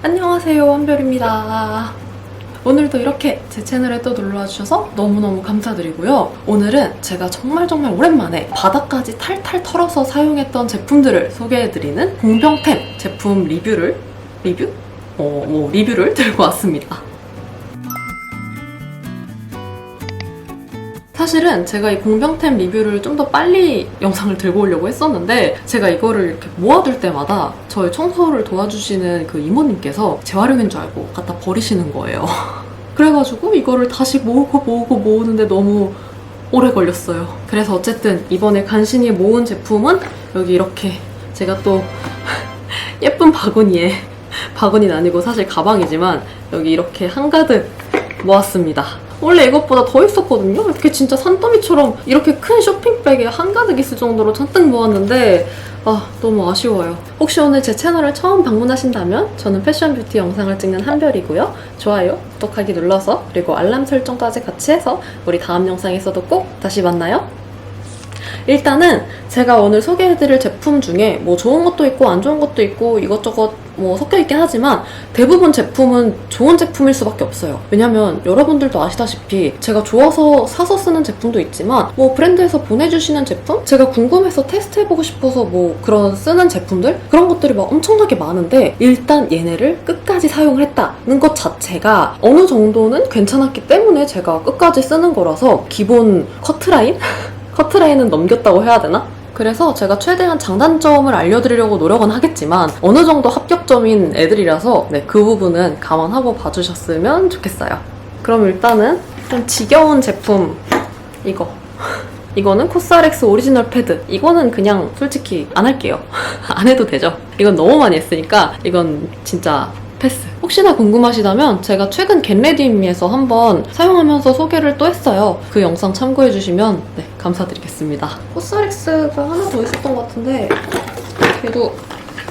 안녕하세요, 한별입니다. 오늘도 이렇게 제 채널에 또 놀러와주셔서 너무너무 감사드리고요. 오늘은 제가 정말 오랜만에 바닥까지 탈탈 털어서 사용했던 제품들을 소개해드리는 공병템 제품 리뷰를 들고 왔습니다. 사실은 제가 이 공병템 리뷰를 좀 더 빨리 영상을 들고 오려고 했었는데 제가 이거를 이렇게 모아둘 때마다 저희 청소를 도와주시는 그 이모님께서 재활용인 줄 알고 갖다 버리시는 거예요. 그래가지고 이거를 다시 모으는데 너무 오래 걸렸어요. 그래서 어쨌든 이번에 간신히 모은 제품은 여기 이렇게 제가 또 예쁜 바구니는 아니고 사실 가방이지만 여기 이렇게 한가득 모았습니다. 원래 이것보다 더 있었거든요? 이렇게 진짜 산더미처럼 이렇게 큰 쇼핑백에 한가득 있을 정도로 잔뜩 모았는데 너무 아쉬워요. 혹시 오늘 제 채널을 처음 방문하신다면 저는 패션 뷰티 영상을 찍는 한별이고요. 좋아요, 구독하기 눌러서 그리고 알람 설정까지 같이 해서 우리 다음 영상에서도 꼭 다시 만나요. 일단은 제가 오늘 소개해드릴 제품 중에 뭐 좋은 것도 있고 안 좋은 것도 있고 이것저것 뭐 섞여있긴 하지만 대부분 제품은 좋은 제품일 수밖에 없어요. 왜냐면 여러분들도 아시다시피 제가 좋아서 사서 쓰는 제품도 있지만 뭐 브랜드에서 보내주시는 제품? 제가 궁금해서 테스트해보고 싶어서 뭐 그런 쓰는 제품들? 그런 것들이 막 엄청나게 많은데 일단 얘네를 끝까지 사용을 했다는 것 자체가 어느 정도는 괜찮았기 때문에 제가 끝까지 쓰는 거라서 기본 커트라인? 커트라인은 넘겼다고 해야 되나? 그래서 제가 최대한 장단점을 알려드리려고 노력은 하겠지만 어느 정도 합격점인 애들이라서 그 부분은 감안하고 봐주셨으면 좋겠어요. 그럼 일단은 좀 지겨운 제품 이거는 코스알엑스 오리지널 패드. 이거는 그냥 솔직히 안 할게요. 안 해도 되죠. 이건 너무 많이 했으니까 이건 진짜 패스. 혹시나 궁금하시다면 제가 최근 겟레디미에서 한번 사용하면서 소개를 또 했어요. 그 영상 참고해주시면 감사드리겠습니다. 코스알엑스가 하나 더 있었던 것 같은데 얘도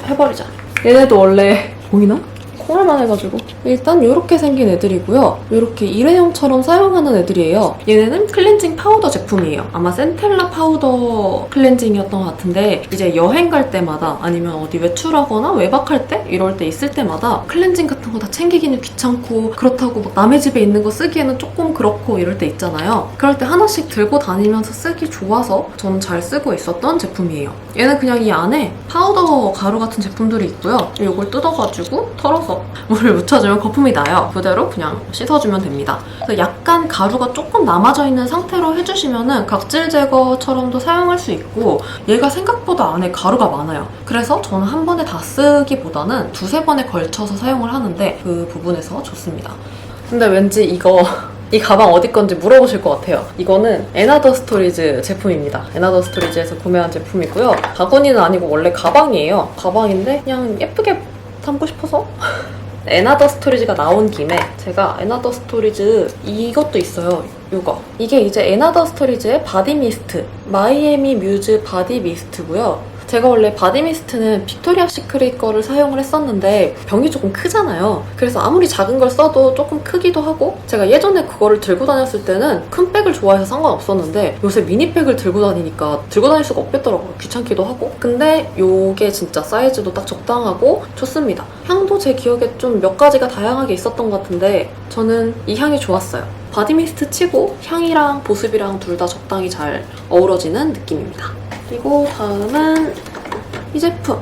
해버리자. 얘네도 원래 보이나? 콩알만 해가지고 일단 이렇게 생긴 애들이고요. 이렇게 일회용처럼 사용하는 애들이에요. 얘네는 클렌징 파우더 제품이에요. 아마 센텔라 파우더 클렌징이었던 것 같은데 이제 여행 갈 때마다 아니면 어디 외출하거나 외박할 때 이럴 때 있을 때마다 클렌징 같은 거 다 챙기기는 귀찮고 그렇다고 막 남의 집에 있는 거 쓰기에는 조금 그렇고 이럴 때 있잖아요. 그럴 때 하나씩 들고 다니면서 쓰기 좋아서 저는 잘 쓰고 있었던 제품이에요. 얘는 그냥 이 안에 파우더 가루 같은 제품들이 있고요. 이걸 뜯어가지고 털어서 물을 묻혀주면 거품이 나요. 그대로 그냥 씻어주면 됩니다. 그래서 약간 가루가 조금 남아져 있는 상태로 해주시면은 각질 제거처럼도 사용할 수 있고 얘가 생각보다 안에 가루가 많아요. 그래서 저는 한 번에 다 쓰기보다는 두세 번에 걸쳐서 사용을 하는데 그 부분에서 좋습니다. 근데 왠지 이 가방 어디 건지 물어보실 것 같아요. 이거는 에나더 스토리즈 제품입니다. 에나더 스토리즈에서 구매한 제품이고요. 바구니는 아니고 원래 가방이에요. 가방인데 그냥 예쁘게 담고 싶어서 에나더 스토리즈가 나온 김에 제가 에나더 스토리즈 이것도 있어요. 이게 이제 에나더 스토리즈의 바디 미스트 마이애미 뮤즈 바디 미스트고요. 제가 원래 바디 미스트는 빅토리아 시크릿 거를 사용을 했었는데 병이 조금 크잖아요. 그래서 아무리 작은 걸 써도 조금 크기도 하고 제가 예전에 그거를 들고 다녔을 때는 큰 백을 좋아해서 상관없었는데 요새 미니백을 들고 다니니까 들고 다닐 수가 없겠더라고요. 귀찮기도 하고. 근데 요게 진짜 사이즈도 딱 적당하고 좋습니다. 향도 제 기억에 좀 몇 가지가 다양하게 있었던 것 같은데 저는 이 향이 좋았어요. 바디 미스트 치고 향이랑 보습이랑 둘 다 적당히 잘 어우러지는 느낌입니다. 그리고 다음은 이 제품,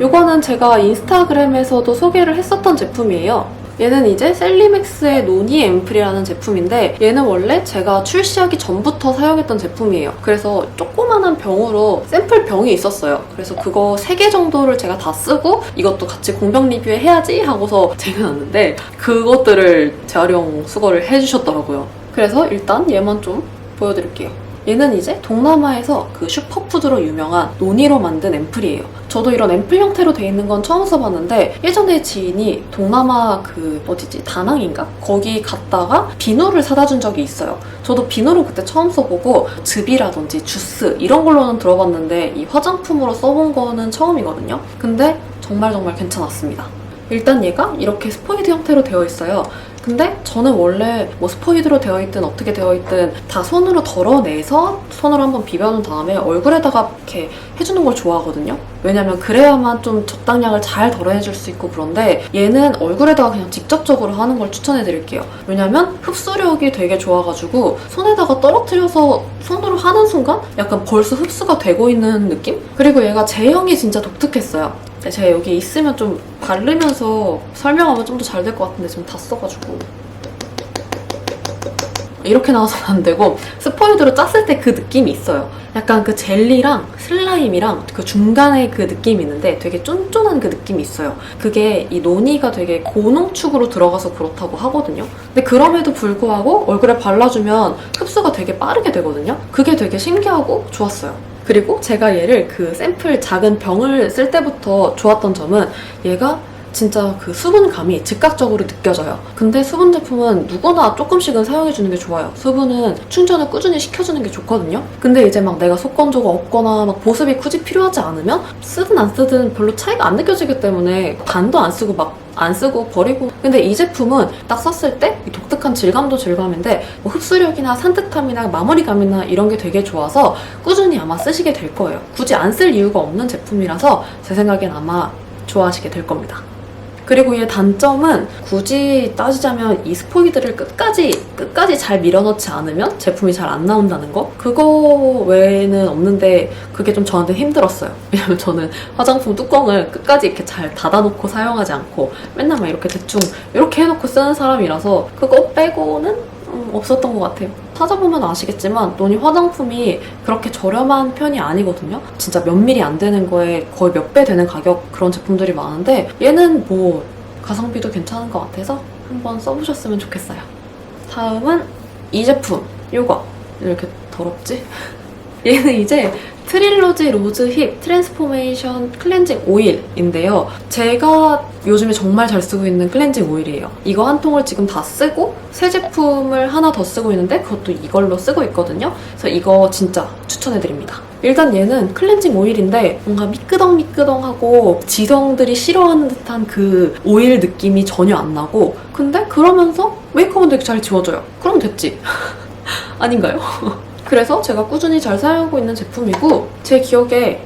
요거는 제가 인스타그램에서도 소개를 했었던 제품이에요. 얘는 이제 셀리맥스의 노니 앰플이라는 제품인데 얘는 원래 제가 출시하기 전부터 사용했던 제품이에요. 그래서 조그만한 병으로 샘플 병이 있었어요. 그래서 그거 3개 정도를 제가 다 쓰고 이것도 같이 공병 리뷰에 해야지 하고서 쟁여놨는데 그것들을 재활용 수거를 해주셨더라고요. 그래서 일단 얘만 좀 보여드릴게요. 얘는 이제 동남아에서 그 슈퍼푸드로 유명한 노니로 만든 앰플이에요. 저도 이런 앰플 형태로 돼 있는 건 처음 써봤는데 예전에 지인이 동남아 다낭인가? 거기 갔다가 비누를 사다 준 적이 있어요. 저도 비누를 그때 처음 써보고 즙이라든지 주스 이런 걸로는 들어봤는데 이 화장품으로 써본 거는 처음이거든요. 근데 정말 괜찮았습니다. 일단 얘가 이렇게 스포이드 형태로 되어 있어요. 근데 저는 원래 뭐 스포이드로 되어 있든 어떻게 되어 있든 다 손으로 덜어내서 손으로 한번 비벼놓은 다음에 얼굴에다가 이렇게 해주는 걸 좋아하거든요. 왜냐면 그래야만 좀 적당량을 잘 덜어내줄 수 있고 그런데 얘는 얼굴에다가 그냥 직접적으로 하는 걸 추천해드릴게요. 왜냐면 흡수력이 되게 좋아가지고 손에다가 떨어뜨려서 손으로 하는 순간 약간 벌써 흡수가 되고 있는 느낌? 그리고 얘가 제형이 진짜 독특했어요. 제가 여기 있으면 좀 바르면서 설명하면 좀 더 잘 될 것 같은데 지금 다 써가지고 이렇게 나와서는 안 되고 스포이드로 짰을 때 그 느낌이 있어요. 약간 그 젤리랑 슬라임이랑 그 중간에 그 느낌이 있는데 되게 쫀쫀한 그 느낌이 있어요. 그게 이 노니가 되게 고농축으로 들어가서 그렇다고 하거든요. 근데 그럼에도 불구하고 얼굴에 발라주면 흡수가 되게 빠르게 되거든요. 그게 되게 신기하고 좋았어요. 그리고 제가 얘를 그 샘플 작은 병을 쓸 때부터 좋았던 점은 얘가 진짜 그 수분감이 즉각적으로 느껴져요. 근데 수분 제품은 누구나 조금씩은 사용해주는 게 좋아요. 수분은 충전을 꾸준히 시켜주는 게 좋거든요. 근데 이제 막 내가 속건조가 없거나 막 보습이 굳이 필요하지 않으면 쓰든 안 쓰든 별로 차이가 안 느껴지기 때문에 반도 안 쓰고 막 안 쓰고 버리고. 근데 이 제품은 딱 썼을 때 이 독특한 질감도 질감인데 뭐 흡수력이나 산뜻함이나 마무리감이나 이런 게 되게 좋아서 꾸준히 아마 쓰시게 될 거예요. 굳이 안 쓸 이유가 없는 제품이라서 제 생각엔 아마 좋아하시게 될 겁니다. 그리고 얘 단점은 굳이 따지자면 이 스포이드를 끝까지 잘 밀어넣지 않으면 제품이 잘 안 나온다는 거? 그거 외에는 없는데 그게 좀 저한테 힘들었어요. 왜냐면 저는 화장품 뚜껑을 끝까지 이렇게 잘 닫아놓고 사용하지 않고 맨날 막 이렇게 대충 이렇게 해놓고 쓰는 사람이라서 그거 빼고는 없었던 것 같아요. 찾아보면 아시겠지만 노니 화장품이 그렇게 저렴한 편이 아니거든요. 진짜 몇 밀리 안 되는 거에 거의 몇 배 되는 가격 그런 제품들이 많은데 얘는 뭐 가성비도 괜찮은 것 같아서 한번 써보셨으면 좋겠어요. 다음은 이 제품. 이거 이렇게 더럽지? 얘는 이제 트릴로지 로즈 힙 트랜스포메이션 클렌징 오일인데요. 제가 요즘에 정말 잘 쓰고 있는 클렌징 오일이에요. 이거 한 통을 지금 다 쓰고 새 제품을 하나 더 쓰고 있는데 그것도 이걸로 쓰고 있거든요. 그래서 이거 진짜 추천해드립니다. 일단 얘는 클렌징 오일인데 뭔가 미끄덩미끄덩하고 지성들이 싫어하는 듯한 그 오일 느낌이 전혀 안 나고 근데 그러면서 메이크업은 되게 잘 지워져요. 그럼 됐지. 아닌가요? 그래서 제가 꾸준히 잘 사용하고 있는 제품이고 제 기억에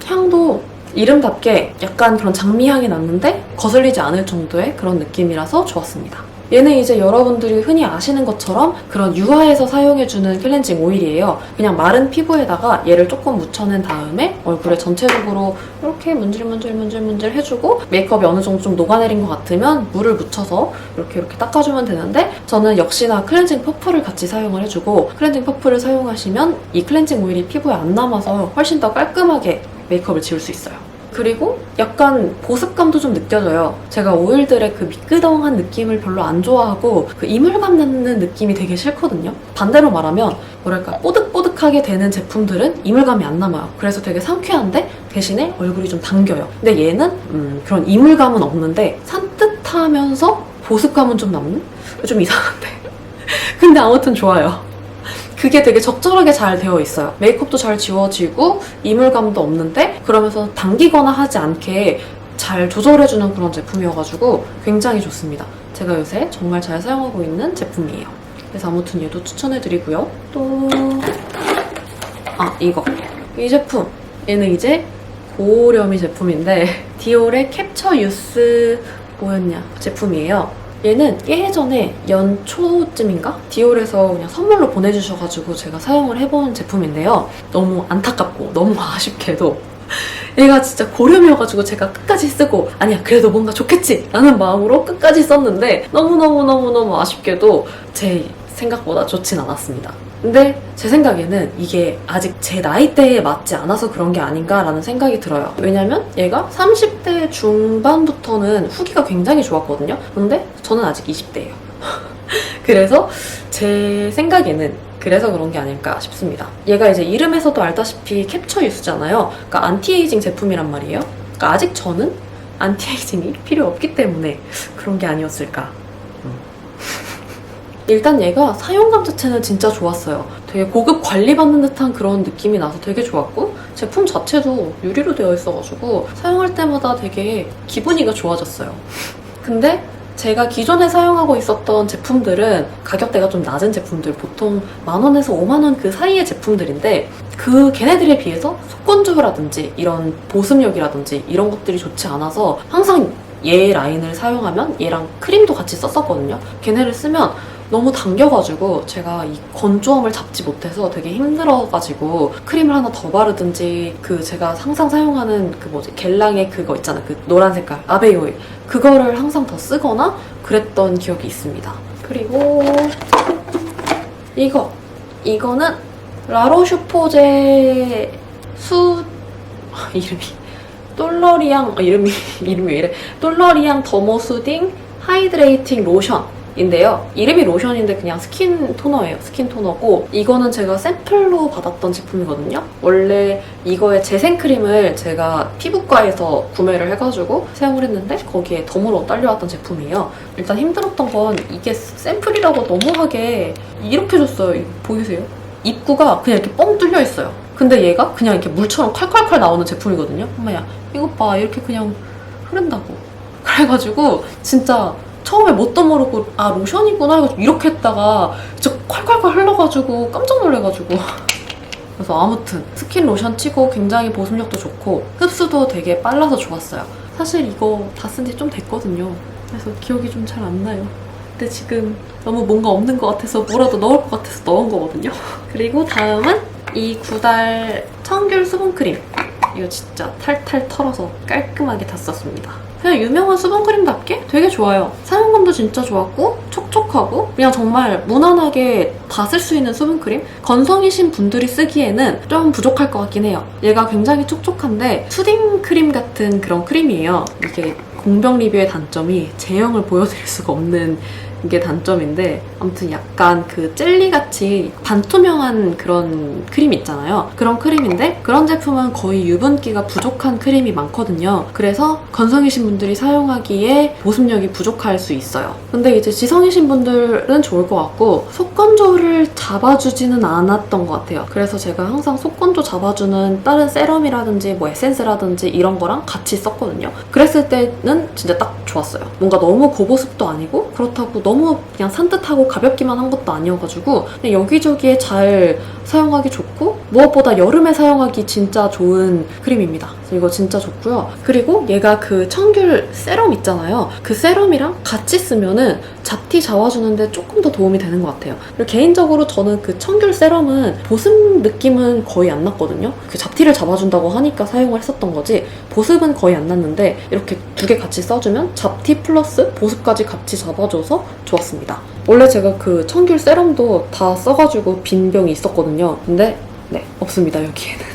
향도 이름답게 약간 그런 장미향이 났는데 거슬리지 않을 정도의 그런 느낌이라서 좋았습니다. 얘는 이제 여러분들이 흔히 아시는 것처럼 그런 유화에서 사용해주는 클렌징 오일이에요. 그냥 마른 피부에다가 얘를 조금 묻혀낸 다음에 얼굴에 전체적으로 이렇게 문질문질 해주고 메이크업이 어느 정도 좀 녹아내린 것 같으면 물을 묻혀서 이렇게 닦아주면 되는데 저는 역시나 클렌징 퍼프를 같이 사용을 해주고 클렌징 퍼프를 사용하시면 이 클렌징 오일이 피부에 안 남아서 훨씬 더 깔끔하게 메이크업을 지울 수 있어요. 그리고 약간 보습감도 좀 느껴져요. 제가 오일들의 그 미끄덩한 느낌을 별로 안 좋아하고 그 이물감 나는 느낌이 되게 싫거든요. 반대로 말하면 뭐랄까 뽀득뽀득하게 되는 제품들은 이물감이 안 남아요. 그래서 되게 상쾌한데 대신에 얼굴이 좀 당겨요. 근데 얘는 그런 이물감은 없는데 산뜻하면서 보습감은 좀 남는? 좀 이상한데. 근데 아무튼 좋아요. 그게 되게 적절하게 잘 되어 있어요. 메이크업도 잘 지워지고 이물감도 없는데 그러면서 당기거나 하지 않게 잘 조절해주는 그런 제품이어가지고 굉장히 좋습니다. 제가 요새 정말 잘 사용하고 있는 제품이에요. 그래서 아무튼 얘도 추천해드리고요. 또 이거 이 제품 얘는 이제 고려미 제품인데 디올의 캡처 유스 뭐였냐 제품이에요. 얘는 예전에 연초쯤인가? 디올에서 그냥 선물로 보내주셔가지고 제가 사용을 해본 제품인데요. 너무 안타깝고 너무 아쉽게도 얘가 진짜 고렴이어가지고 제가 끝까지 쓰고 아니야 그래도 뭔가 좋겠지 라는 마음으로 끝까지 썼는데 너무너무 아쉽게도 제 생각보다 좋진 않았습니다. 근데 제 생각에는 이게 아직 제 나이대에 맞지 않아서 그런 게 아닌가라는 생각이 들어요. 왜냐면 얘가 30대 중반부터는 후기가 굉장히 좋았거든요. 근데 저는 아직 20대예요. 그래서 제 생각에는 그래서 그런 게 아닐까 싶습니다. 얘가 이제 이름에서도 알다시피 캡처 유스잖아요. 그러니까 안티에이징 제품이란 말이에요. 그러니까 아직 저는 안티에이징이 필요 없기 때문에 그런 게 아니었을까. 일단 얘가 사용감 자체는 진짜 좋았어요. 되게 고급 관리받는 듯한 그런 느낌이 나서 되게 좋았고 제품 자체도 유리로 되어 있어가지고 사용할 때마다 되게 기분이가 좋아졌어요. 근데 제가 기존에 사용하고 있었던 제품들은 가격대가 좀 낮은 제품들, 보통 10,000원에서 50,000원 그 사이의 제품들인데 걔네들에 비해서 속건조라든지 이런 보습력이라든지 이런 것들이 좋지 않아서 항상 얘 라인을 사용하면 얘랑 크림도 같이 썼었거든요. 걔네를 쓰면 너무 당겨가지고 제가 이 건조함을 잡지 못해서 되게 힘들어가지고 크림을 하나 더 바르든지 제가 항상 사용하는 겔랑의 그거 있잖아요. 그 노란 색깔 아베이 오일 그거를 항상 더 쓰거나 그랬던 기억이 있습니다. 그리고 이거는 라로슈포제 이름이 똘러리앙 이름이 왜 이래? 똘러리앙 더모수딩 하이드레이팅 로션인데요. 이름이 로션인데 그냥 스킨 토너예요. 스킨 토너고 이거는 제가 샘플로 받았던 제품이거든요. 원래 이거의 재생크림을 제가 피부과에서 구매를 해가지고 사용을 했는데 거기에 덤으로 딸려왔던 제품이에요. 일단 힘들었던 건 이게 샘플이라고 너무하게 이렇게 줬어요. 이거 보이세요? 입구가 그냥 이렇게 뻥 뚫려 있어요. 근데 얘가 그냥 이렇게 물처럼 콸콸콸 나오는 제품이거든요. 엄마야, 이것 봐. 이렇게 그냥 흐른다고. 그래가지고 진짜 처음에 뭣도 모르고 로션이구나 해가지고 이렇게 했다가 진짜 콸콸콸 흘러가지고 깜짝 놀래가지고 그래서 아무튼 스킨 로션 치고 굉장히 보습력도 좋고 흡수도 되게 빨라서 좋았어요. 사실 이거 다 쓴 지 좀 됐거든요. 그래서 기억이 좀 잘 안 나요. 근데 지금 너무 뭔가 없는 것 같아서 뭐라도 넣을 것 같아서 넣은 거거든요. 그리고 다음은 이 구달 청귤 수분크림. 이거 진짜 탈탈 털어서 깔끔하게 다 썼습니다. 그냥 유명한 수분크림답게 되게 좋아요. 사용감도 진짜 좋았고 촉촉하고 그냥 정말 무난하게 다 쓸 수 있는 수분크림? 건성이신 분들이 쓰기에는 좀 부족할 것 같긴 해요. 얘가 굉장히 촉촉한데 수딩 크림 같은 그런 크림이에요. 이게 공병 리뷰의 단점이 제형을 보여드릴 수가 없는 게 단점인데 아무튼 약간 그 젤리같이 반투명한 그런 크림 있잖아요. 그런 크림인데 그런 제품은 거의 유분기가 부족한 크림이 많거든요. 그래서 건성이신 분들이 사용하기에 보습력이 부족할 수 있어요. 근데 이제 지성이신 분들은 좋을 것 같고 속건조를 잡아주지는 않았던 것 같아요. 그래서 제가 항상 속건조 잡아주는 다른 세럼이라든지 뭐 에센스라든지 이런 거랑 같이 썼거든요. 그랬을 때는 진짜 딱 좋았어요. 뭔가 너무 고보습도 아니고 그렇다고 너무 그냥 산뜻하고 가볍기만 한 것도 아니어가지고 그냥 여기저기에 잘 사용하기 좋고 무엇보다 여름에 사용하기 진짜 좋은 크림입니다. 이거 진짜 좋고요. 그리고 얘가 그 청귤 세럼 있잖아요. 그 세럼이랑 같이 쓰면은 잡티 잡아주는데 조금 더 도움이 되는 것 같아요. 그리고 개인적으로 저는 그 청귤 세럼은 보습 느낌은 거의 안 났거든요. 그 잡티를 잡아준다고 하니까 사용을 했었던 거지 보습은 거의 안 났는데 이렇게 두 개 같이 써주면 잡티 플러스 보습까지 같이 잡아줘서 좋았습니다. 원래 제가 그 청귤 세럼도 다 써가지고 빈 병이 있었거든요. 근데 네, 없습니다, 여기에는.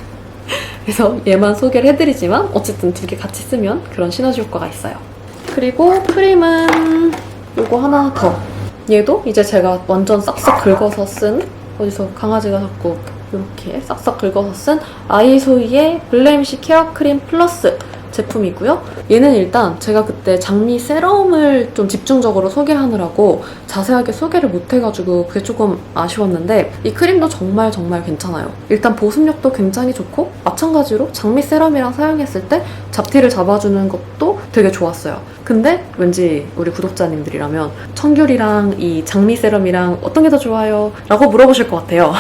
그래서 얘만 소개를 해드리지만 어쨌든 두 개 같이 쓰면 그런 시너지 효과가 있어요. 그리고 크림은 요거 하나 더. 얘도 이제 제가 완전 싹싹 긁어서 쓴 어디서 강아지가 자꾸 이렇게 싹싹 긁어서 쓴 아이소이의 블레미쉬 케어 크림 플러스 제품이고요. 얘는 일단 제가 그때 장미 세럼을 좀 집중적으로 소개하느라고 자세하게 소개를 못해가지고 그게 조금 아쉬웠는데 이 크림도 정말 괜찮아요. 일단 보습력도 굉장히 좋고 마찬가지로 장미 세럼이랑 사용했을 때 잡티를 잡아주는 것도 되게 좋았어요. 근데 왠지 우리 구독자님들이라면 청귤이랑 이 장미 세럼이랑 어떤 게 더 좋아요? 라고 물어보실 것 같아요.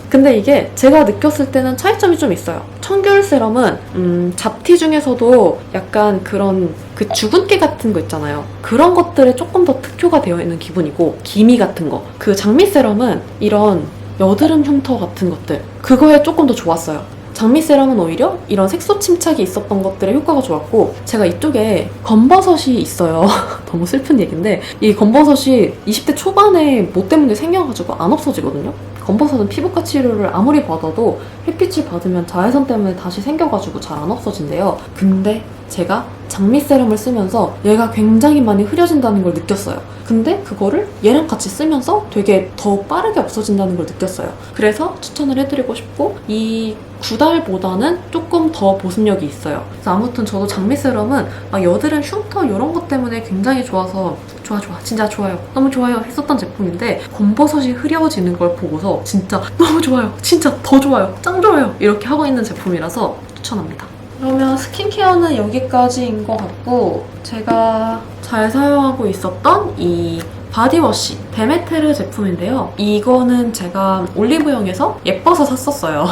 근데 이게 제가 느꼈을 때는 차이점이 좀 있어요. 청귤 세럼은 잡티 중에서도 약간 그런 그 주근깨 같은 거 있잖아요. 그런 것들에 조금 더 특효가 되어 있는 기분이고 기미 같은 거. 그 장미 세럼은 이런 여드름 흉터 같은 것들 그거에 조금 더 좋았어요. 장미 세럼은 오히려 이런 색소 침착이 있었던 것들의 효과가 좋았고 제가 이쪽에 검버섯이 있어요. 너무 슬픈 얘기인데 이 검버섯이 20대 초반에 뭐 때문에 생겨가지고 안 없어지거든요. 검버섯은 피부과 치료를 아무리 받아도 햇빛을 받으면 자외선 때문에 다시 생겨가지고 잘 안 없어진대요. 근데 제가 장미 세럼을 쓰면서 얘가 굉장히 많이 흐려진다는 걸 느꼈어요. 근데 그거를 얘랑 같이 쓰면서 되게 더 빠르게 없어진다는 걸 느꼈어요. 그래서 추천을 해드리고 싶고 이 구달보다는 조금 더 보습력이 있어요. 그래서 아무튼 저도 장미 세럼은 여드름 흉터 이런 것 때문에 굉장히 좋아서 좋아 진짜 좋아요. 너무 좋아요 했었던 제품인데 검버섯이 흐려지는 걸 보고서 진짜 너무 좋아요. 진짜 더 좋아요. 짱 좋아요. 이렇게 하고 있는 제품이라서 추천합니다. 그러면 스킨케어는 여기까지인 것 같고 제가 잘 사용하고 있었던 이 바디워시 데메테르 제품인데요. 이거는 제가 올리브영에서 예뻐서 샀었어요.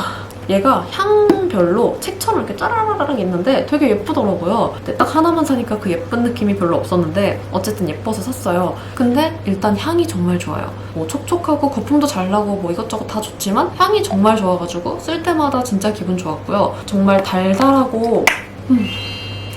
얘가 향별로 책처럼 이렇게 짜라라락 있는데 되게 예쁘더라고요. 근데 딱 하나만 사니까 그 예쁜 느낌이 별로 없었는데 어쨌든 예뻐서 샀어요. 근데 일단 향이 정말 좋아요. 뭐 촉촉하고 거품도 잘 나고 뭐 이것저것 다 좋지만 향이 정말 좋아가지고 쓸 때마다 진짜 기분 좋았고요. 정말 달달하고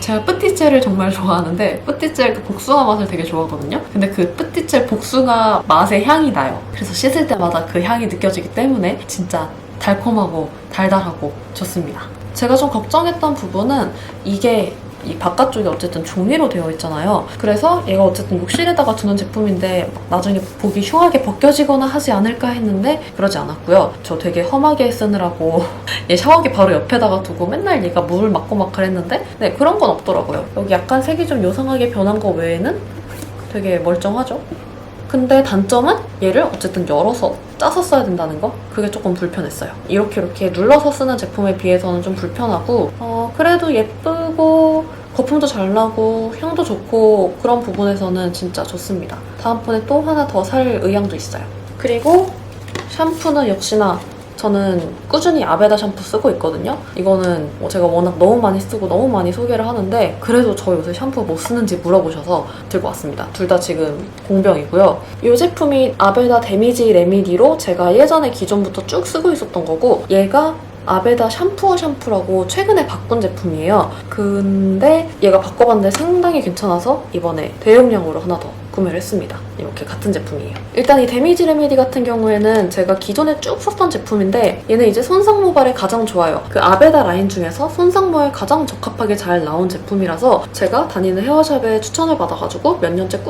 제가 뿌띠젤을 정말 좋아하는데 뿌띠젤 그 복숭아 맛을 되게 좋아하거든요. 근데 그 뿌띠젤 복숭아 맛의 향이 나요. 그래서 씻을 때마다 그 향이 느껴지기 때문에 진짜 달콤하고 달달하고 좋습니다. 제가 좀 걱정했던 부분은 이게 이 바깥쪽이 어쨌든 종이로 되어 있잖아요. 그래서 얘가 어쨌든 욕실에다가 두는 제품인데 나중에 보기 흉하게 벗겨지거나 하지 않을까 했는데 그러지 않았고요. 저 되게 험하게 쓰느라고 얘 샤워기 바로 옆에다가 두고 맨날 얘가 물을 맞고 막 그랬는데 네, 그런 건 없더라고요. 여기 약간 색이 좀 요상하게 변한 거 외에는 되게 멀쩡하죠? 근데 단점은 얘를 어쨌든 열어서 짜서 써야 된다는 거? 그게 조금 불편했어요. 이렇게 눌러서 쓰는 제품에 비해서는 좀 불편하고 그래도 예쁘고 거품도 잘 나고 향도 좋고 그런 부분에서는 진짜 좋습니다. 다음번에 또 하나 더 살 의향도 있어요. 그리고 샴푸는 역시나 저는 꾸준히 아베다 샴푸 쓰고 있거든요. 이거는 제가 워낙 너무 많이 쓰고 너무 많이 소개를 하는데 그래도 저 요새 샴푸 뭐 쓰는지 물어보셔서 들고 왔습니다. 둘 다 지금 공병이고요. 이 제품이 아베다 데미지 레미디로 제가 예전에 기존부터 쭉 쓰고 있었던 거고 얘가 아베다 샴푸어 샴푸라고 최근에 바꾼 제품이에요. 근데 얘가 바꿔봤는데 상당히 괜찮아서 이번에 대용량으로 하나 더 구매를 했습니다. 이렇게 같은 제품이에요. 일단 이 데미지 레미디 같은 경우에는 제가 기존에 쭉 썼던 제품인데 얘는 이제 손상 모발에 가장 좋아요. 그 아베다 라인 중에서 손상 모발에 가장 적합하게 잘 나온 제품이라서 제가 다니는 헤어샵에 추천을 받아가지고 몇 년째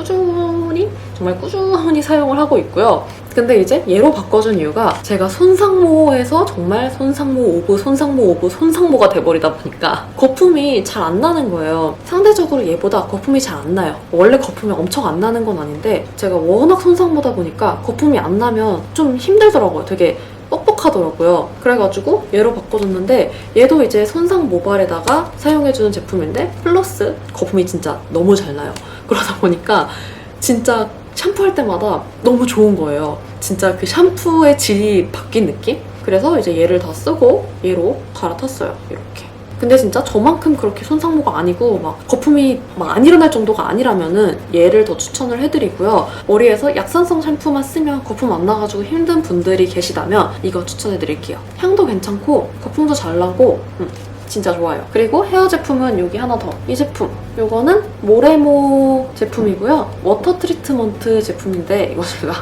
정말 꾸준히 사용을 하고 있고요. 근데 이제 얘로 바꿔준 이유가 제가 손상모에서 정말 손상모 오브 손상모 오브 손상모가 돼버리다 보니까 거품이 잘 안 나는 거예요. 상대적으로 얘보다 거품이 잘 안 나요. 원래 거품이 엄청 안 나는 건 아닌데 제가 워낙 손상모다 보니까 거품이 안 나면 좀 힘들더라고요. 되게 뻑뻑하더라고요. 그래가지고 얘로 바꿔줬는데 얘도 이제 손상 모발에다가 사용해주는 제품인데 플러스 거품이 진짜 너무 잘 나요. 그러다 보니까 진짜 샴푸할 때마다 너무 좋은 거예요. 진짜 그 샴푸의 질이 바뀐 느낌? 그래서 이제 얘를 다 쓰고 얘로 갈아탔어요. 이렇게. 근데 진짜 저만큼 그렇게 손상모가 아니고 막 거품이 막 안 일어날 정도가 아니라면은 얘를 더 추천을 해드리고요. 머리에서 약산성 샴푸만 쓰면 거품 안 나가지고 힘든 분들이 계시다면 이거 추천해드릴게요. 향도 괜찮고 거품도 잘 나고 진짜 좋아요. 그리고 헤어 제품은 여기 하나 더. 이 제품. 이거는 모레모 제품이고요. 워터 트리트먼트 제품인데 이거 제가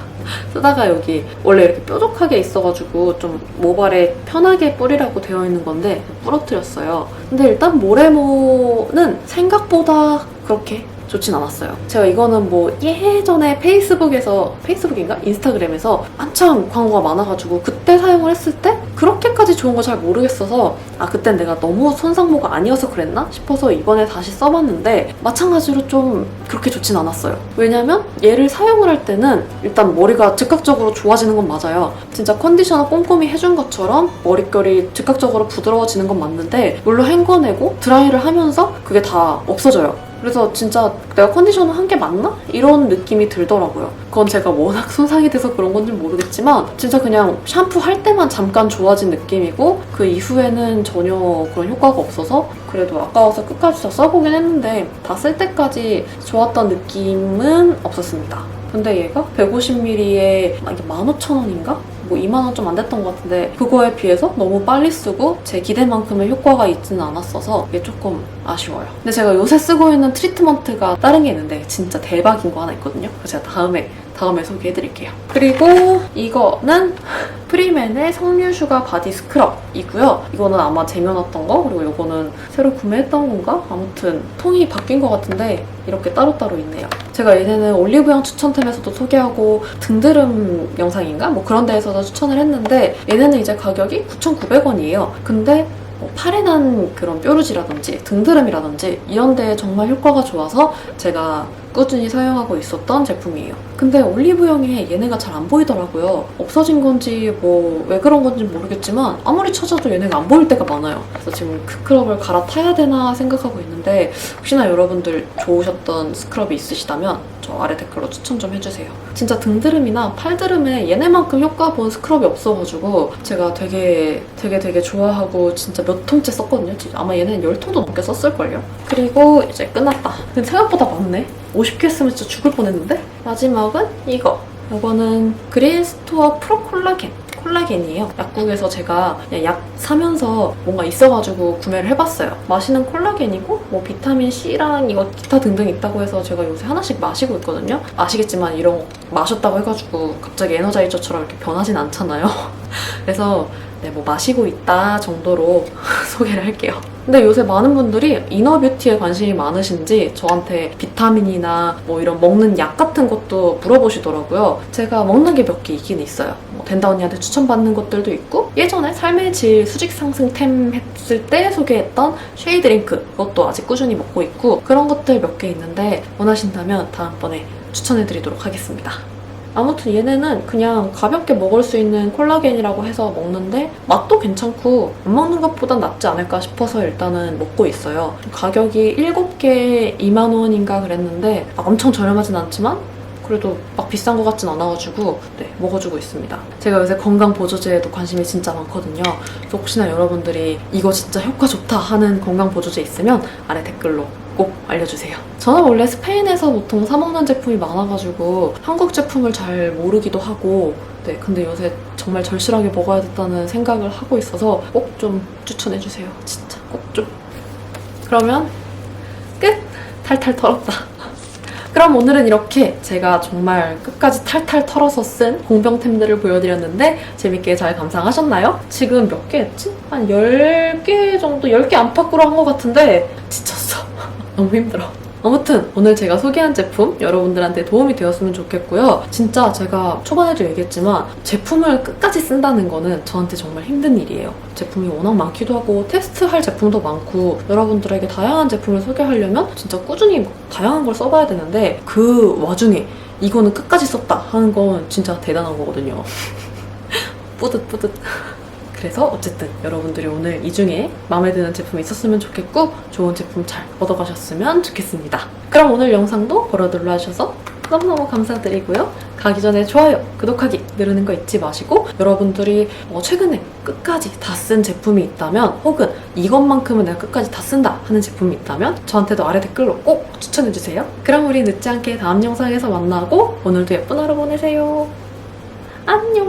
쓰다가 여기 원래 이렇게 뾰족하게 있어가지고 좀 모발에 편하게 뿌리라고 되어 있는 건데 부러뜨렸어요. 근데 일단 모레모는 생각보다 그렇게 좋진 않았어요. 제가 이거는 뭐 예전에 페이스북인가? 인스타그램에서 한참 광고가 많아가지고 그때 사용을 했을 때 그렇게까지 좋은 거 잘 모르겠어서 그땐 내가 너무 손상모가 아니어서 그랬나 싶어서 이번에 다시 써봤는데 마찬가지로 좀 그렇게 좋진 않았어요. 왜냐면 얘를 사용을 할 때는 일단 머리가 즉각적으로 좋아지는 건 맞아요. 진짜 컨디셔너 꼼꼼히 해준 것처럼 머릿결이 즉각적으로 부드러워지는 건 맞는데 물로 헹궈내고 드라이를 하면서 그게 다 없어져요. 그래서 진짜 내가 컨디셔너 한 게 맞나? 이런 느낌이 들더라고요. 그건 제가 워낙 손상이 돼서 그런 건지 모르겠지만 진짜 그냥 샴푸 할 때만 잠깐 좋아진 느낌이고 그 이후에는 전혀 그런 효과가 없어서 그래도 아까워서 끝까지 다 써보긴 했는데 다 쓸 때까지 좋았던 느낌은 없었습니다. 근데 얘가 150ml에 이게 15,000원인가? 뭐 2만원 좀 안 됐던 것 같은데 그거에 비해서 너무 빨리 쓰고 제 기대만큼의 효과가 있지는 않았어서 이게 조금 아쉬워요. 근데 제가 요새 쓰고 있는 트리트먼트가 다른 게 있는데 진짜 대박인 거 하나 있거든요. 그래서 제가 다음에 소개해드릴게요. 그리고 이거는 프리맨의 석류 슈가 바디 스크럽이고요. 이거는 아마 쟁여놨던 거, 그리고 이거는 새로 구매했던 건가? 아무튼 통이 바뀐 것 같은데 이렇게 따로따로 있네요. 제가 얘네는 올리브영 추천템에서도 소개하고 등드름 영상인가? 뭐 그런 데에서도 추천을 했는데 얘네는 이제 가격이 9,900원이에요. 근데 팔에 난 그런 뾰루지라든지 등드름이라든지 이런 데에 정말 효과가 좋아서 제가 꾸준히 사용하고 있었던 제품이에요. 근데 올리브영에 얘네가 잘 안 보이더라고요. 없어진 건지 뭐 왜 그런 건지 모르겠지만 아무리 찾아도 얘네가 안 보일 때가 많아요. 그래서 지금 그 스크럽을 갈아타야 되나 생각하고 있는데 혹시나 여러분들 좋으셨던 스크럽이 있으시다면 저 아래 댓글로 추천 좀 해주세요. 진짜 등드름이나 팔드름에 얘네만큼 효과 본 스크럽이 없어가지고 제가 되게 좋아하고 진짜 몇 통째 썼거든요. 아마 얘는 10통도 넘게 썼을걸요. 그리고 이제 끝났다. 근데 생각보다 많네. 50개 했으면 진짜 죽을 뻔했는데? 마지막은 이거는 그린스토어 프로 콜라겐이에요. 약국에서 제가 그냥 약 사면서 뭔가 있어가지고 구매를 해봤어요. 마시는 콜라겐이고 뭐 비타민 C랑 이거 기타 등등 있다고 해서 제가 요새 하나씩 마시고 있거든요. 아시겠지만 이런 거 마셨다고 해가지고 갑자기 에너자이저처럼 이렇게 변하진 않잖아요. 그래서 네, 뭐 마시고 있다 정도로 소개를 할게요. 근데 요새 많은 분들이 이너뷰티에 관심이 많으신지 저한테 비타민이나 뭐 이런 먹는 약 같은 것도 물어보시더라고요. 제가 먹는 게 몇 개 있긴 있어요. 뭐 덴다 언니한테 추천받는 것들도 있고 예전에 삶의 질 수직 상승템 했을 때 소개했던 쉐이 드링크 그것도 아직 꾸준히 먹고 있고 그런 것들 몇 개 있는데 원하신다면 다음번에 추천해드리도록 하겠습니다. 아무튼 얘네는 그냥 가볍게 먹을 수 있는 콜라겐이라고 해서 먹는데 맛도 괜찮고 안 먹는 것보단 낫지 않을까 싶어서 일단은 먹고 있어요. 가격이 7개에 2만 원인가 그랬는데 엄청 저렴하진 않지만 그래도 막 비싼 것 같진 않아가지고 네, 먹어주고 있습니다. 제가 요새 건강보조제에도 관심이 진짜 많거든요. 그래서 혹시나 여러분들이 이거 진짜 효과 좋다 하는 건강보조제 있으면 아래 댓글로 꼭 알려주세요. 저는 원래 스페인에서 보통 사먹는 제품이 많아가지고 한국 제품을 잘 모르기도 하고 네, 근데 요새 정말 절실하게 먹어야겠다는 생각을 하고 있어서 꼭 좀 추천해주세요. 진짜 꼭 좀. 그러면 끝! 탈탈 털었다. 그럼 오늘은 이렇게 제가 정말 끝까지 탈탈 털어서 쓴 공병템들을 보여드렸는데 재밌게 잘 감상하셨나요? 지금 몇 개 했지? 한 10개 정도? 10개 안팎으로 한 것 같은데 지쳤어. 너무 힘들어. 아무튼 오늘 제가 소개한 제품 여러분들한테 도움이 되었으면 좋겠고요. 진짜 제가 초반에도 얘기했지만 제품을 끝까지 쓴다는 거는 저한테 정말 힘든 일이에요. 제품이 워낙 많기도 하고 테스트할 제품도 많고 여러분들에게 다양한 제품을 소개하려면 진짜 꾸준히 다양한 걸 써봐야 되는데 그 와중에 이거는 끝까지 썼다 하는 건 진짜 대단한 거거든요. 뿌듯. 그래서 어쨌든 여러분들이 오늘 이 중에 마음에 드는 제품이 있었으면 좋겠고 좋은 제품 잘 얻어가셨으면 좋겠습니다. 그럼 오늘 영상도 보러 눌러주셔서 너무너무 감사드리고요. 가기 전에 좋아요, 구독하기 누르는 거 잊지 마시고 여러분들이 최근에 끝까지 다 쓴 제품이 있다면 혹은 이것만큼은 내가 끝까지 다 쓴다 하는 제품이 있다면 저한테도 아래 댓글로 꼭 추천해주세요. 그럼 우리 늦지 않게 다음 영상에서 만나고 오늘도 예쁜 하루 보내세요. 안녕!